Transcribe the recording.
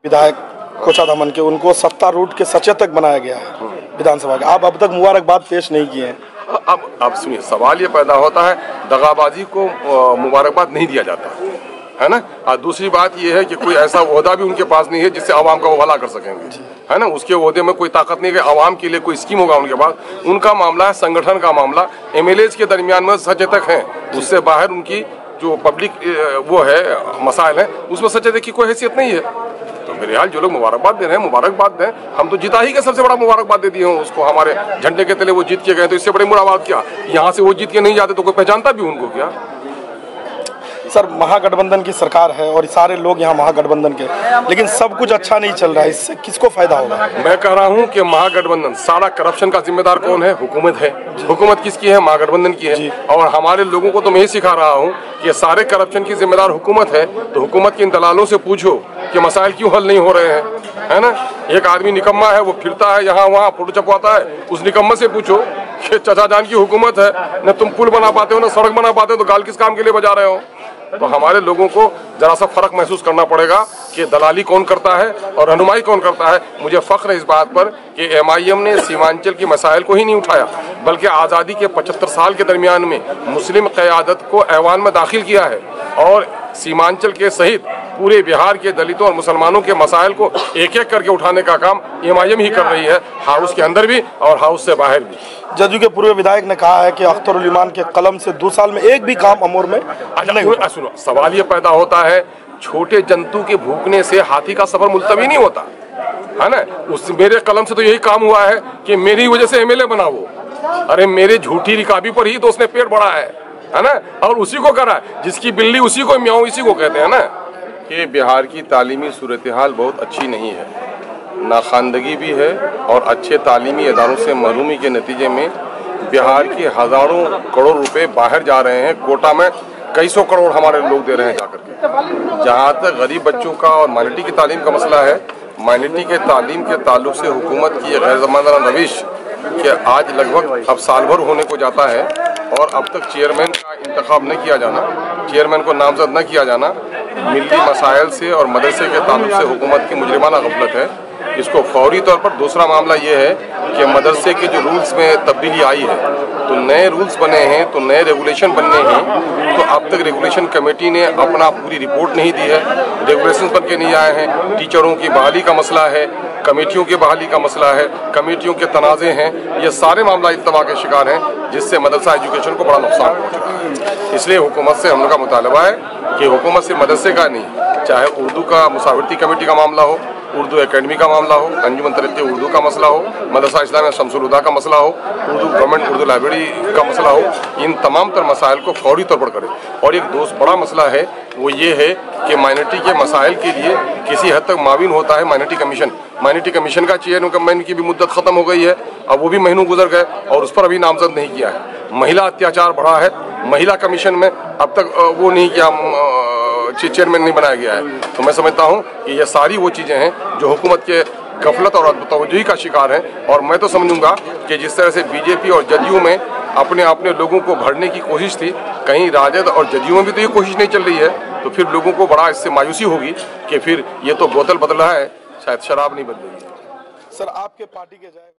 विधायक कोचाधामन के उनको सत्तारूढ़ के सचेतक बनाया गया है विधानसभा के। आप अब तक मुबारकबाद पेश नहीं किए हैं। अब सुनिए, सवाल ये पैदा होता है दगाबाजी को मुबारकबाद नहीं दिया जाता है ना। और दूसरी बात ये है कि कोई ऐसा ओहदा भी उनके पास नहीं है जिससे आवाम का वो भला कर सकेंगे, है ना। उसके ओहदे में कोई ताकत नहीं है कि आवाम के लिए कोई स्कीम होगा उनके पास। उनका मामला है संगठन का मामला। एमएलए के दरमियान में सचेतक हैं, उससे बाहर उनकी जो पब्लिक वो है मसाइल है उसमें सचेतक की कोई हैसियत नहीं है। तो मेरे हाल जो लोग मुबारकबाद दे रहे हैं मुबारकबाद दें। हम तो जीता ही के सबसे बड़ा मुबारकबाद दे दिए हैं उसको। हमारे झंडे के तले वो जीत के गए तो इससे बड़े मुबारकबाद क्या। यहाँ से वो जीत के नहीं जाते तो कोई पहचानता भी उनको क्या। सर, महागठबंधन की सरकार है और सारे लोग यहाँ महागठबंधन के, लेकिन सब कुछ अच्छा नहीं चल रहा है। इससे किसको फायदा होगा? मैं कह रहा हूँ कि महागठबंधन, सारा करप्शन का जिम्मेदार कौन है? हुकूमत है। हुकूमत किसकी है? महागठबंधन की है। और हमारे लोगों को तो मैं ही सिखा रहा हूँ कि सारे करप्शन की जिम्मेदार हुकूमत है। तो हुकूमत के इन दलालों से पूछो कि मसाइल क्यों हल नहीं हो रहे हैं, है ना। एक आदमी निकम्मा है, वो फिरता है यहाँ वहाँ फोटो छपवाता है। उस निकम्मे से पूछो कि चाचा जान की हुकूमत है, न तुम पुल बना पाते हो न सड़क बना पाते हो, तो गाल किस काम के लिए बजा रहे हो? तो हमारे लोगों को जरा सा फर्क महसूस करना पड़ेगा कि दलाली कौन करता है और रहनुमाई कौन करता है। मुझे फख्र है इस बात पर कि एमआईएम ने सीमांचल की मसाइल को ही नहीं उठाया, बल्कि आज़ादी के 75 साल के दरमियान में मुस्लिम क़यादत को ऐवान में दाखिल किया है और सीमांचल के सहित पूरे बिहार के दलितों और मुसलमानों के मसाइल को एक एक करके उठाने का काम एमआईएम ही कर रही है, हाउस के अंदर भी और हाउस से बाहर भी। जदयू के पूर्व विधायक ने कहा है कि अख्तर उल ईमान के कलम से 2 साल में एक भी काम अमूर में नहीं। सुनो, सवाल ये पैदा होता है, छोटे जंतु के भूखने से हाथी का सफर मुलतवी नहीं होता, है ना। उस मेरे कलम से तो यही काम हुआ है कि मेरी वजह से एमएलए बना वो। अरे मेरे झूठी रिकाबी पर ही तो उसने पेट बढ़ा है ना। और उसी को करा, जिसकी बिल्ली उसी को म्याऊं, इसी को कहते हैं ना। कि बिहार की तालीमी सूरत हाल बहुत अच्छी नहीं है, नाखानदगी भी है और अच्छे तालीमी इदारों से महरूमी के नतीजे में बिहार के हज़ारों करोड़ रुपए बाहर जा रहे हैं। कोटा में कई सौ करोड़ हमारे लोग दे रहे हैं जाकर के। जहाँ तक गरीब बच्चों का और माइनॉरिटी की तालीम का मसला है, माइनॉरिटी के तालीम के ताल्लुक से हुकूमत की गैर ज़मानदाराना रविश कि आज लगभग अब साल भर होने को जाता है और अब तक चेयरमैन का इंतखाब न किया जाना, चेयरमैन को नामजद न किया जाना, मिली मसाइल से और मदरसे के ताल्लुक से हुकूमत की मुजरिमाना गफलत है। इसको फौरी तौर पर। दूसरा मामला ये है कि मदरसे के जो रूल्स में तब्दीली आई है, तो नए रूल्स बने हैं, तो नए रेगुलेशन बनने हैं। तो अब तक रेगुलेशन कमेटी ने अपना पूरी रिपोर्ट नहीं दी है, रेगुलेशन बन के नहीं आए हैं। टीचरों की बहाली का मसला है, कमेटियों की बहाली का मसला है, कमेटियों के तनाज़े हैं। ये सारे मामला इल्तवा के शिकार हैं, जिससे मदरसा एजुकेशन को बड़ा नुकसान पहुँचा है। इसलिए हुकूमत से हम लोग का मुतालबा है कि हुकूमत से मदरसे का नहीं, चाहे उर्दू का मुसावरती कमेटी का मामला हो, उर्दू एकेडमी का मामला हो, अंजुमन तरक्की उर्दू का मसला हो, मदरसा इस्लामिया शमसुल हुदा का मसला हो, उर्दू गवर्नमेंट उर्दू लाइब्रेरी का मसला हो, इन तमाम तर मसाइल को फौरी तौर पर करें। और एक दोस्त बड़ा मसला है, वो ये है कि माइनॉरिटी के मसाइल के लिए किसी हद तक माविन होता है माइनॉरिटी कमीशन। माइनॉरिटी कमीशन का चेयरमैन की भी मुद्दत खत्म हो गई है, अब वो भी महीनों गुजर गए और उस पर अभी नामजद नहीं किया है। महिला अत्याचार बढ़ा है, महिला कमीशन में अब तक वो नहीं किया, चेयरमैन नहीं बनाया गया है। तो मैं समझता हूँ कि ये सारी वो चीज़ें हैं जो हुकूमत के गफलत और तवज्जुही का शिकार हैं। और मैं तो समझूंगा कि जिस तरह से बीजेपी और जदयू में अपने लोगों को भरने की कोशिश थी, कहीं राजद और जदयू में भी तो ये कोशिश नहीं चल रही है। तो फिर लोगों को बड़ा इससे मायूसी होगी कि फिर ये तो बोतल बदला है, शायद शराब नहीं बदलेगी। सर, आपके पार्टी के जाए